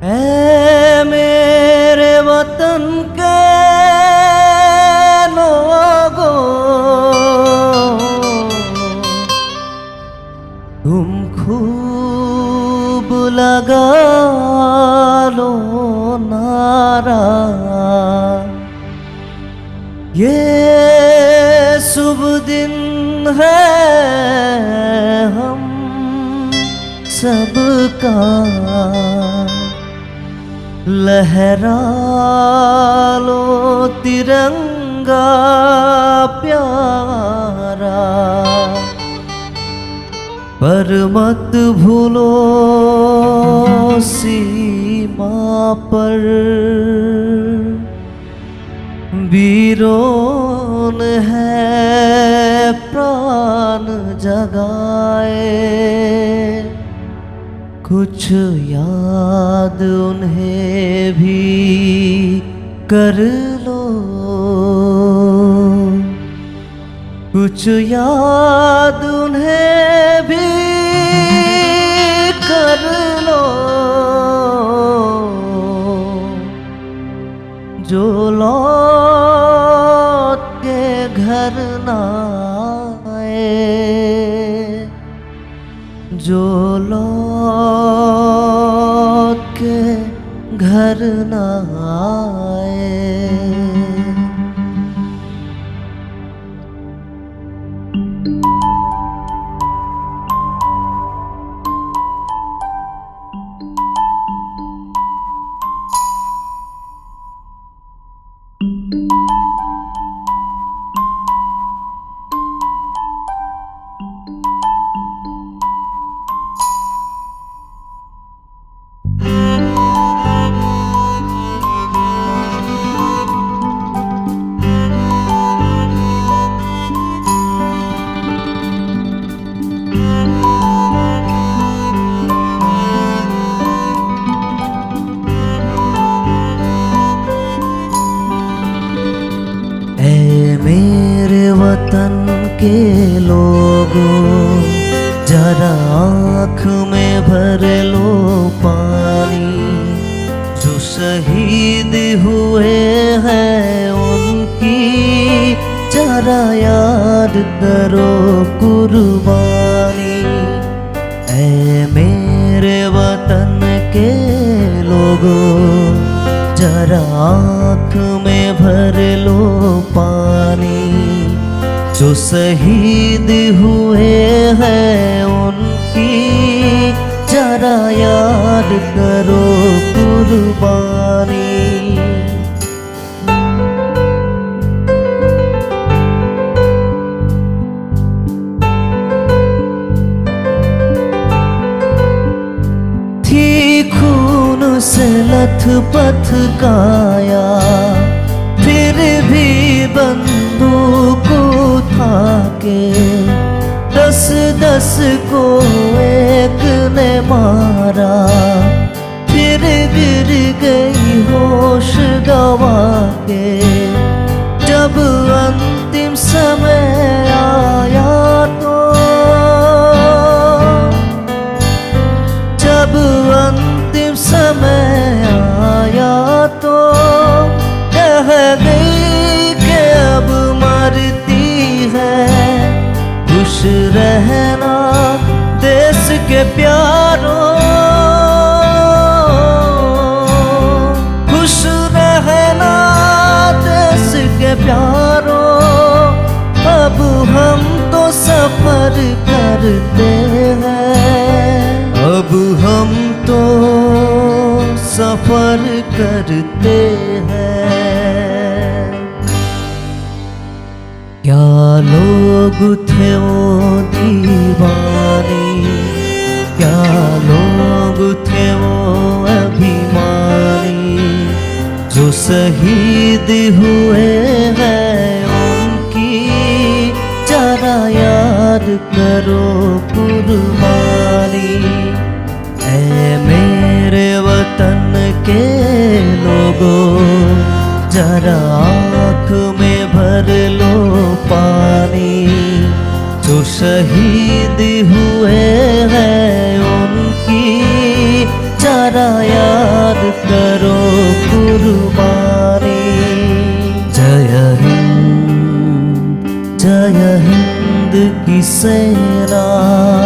ऐ मेरे वतन के लोगों, तुम खूब लगा लो नारा। ये शुभ दिन है हम सबका, लहरा लो तिरंगा प्यारा। पर मत भूलो सीमा पर वीरों ने है प्राण जगाए। कुछ याद उन्हें भी कर लो, कुछ याद उन्हें भी कर लो, जो लौट के घर ना आए, जो लौट के घर ना आए। वतन के लोगों, जरा आँख में भर लो पानी। जो शहीद हुए हैं उनकी जरा याद करो कुर्बानी। ऐ मेरे वतन के लोगों, जरा आँख में भर लो पानी। जो शहीद हुए हैं उनकी जरा याद करो कुर्बानी। थी खून से लथपथ काया, फिर भी बंदूक उठा के 10-10 को एक ने मारा। फिर गिर गई होश गवा के, जब अंतिम समय आया तो, जब अंतिम समय आया तो कह गई कि अब मरती है। खुश रहना देश के प्यारों, खुश रहना देश के प्यारों। अब हम तो सफर करते हैं, अब हम तो सफर करते हैं। क्या लोग थे वो दीवाने, क्या लोग थे वो अभिमानी। जो शहीद हुए हैं उनकी जरा याद करो कुर्बानी। ऐ मेरे वतन के लोगों, जरा आँख में भर लो पानी। जो शहीद हुए हैं उनकी जरा याद की सेना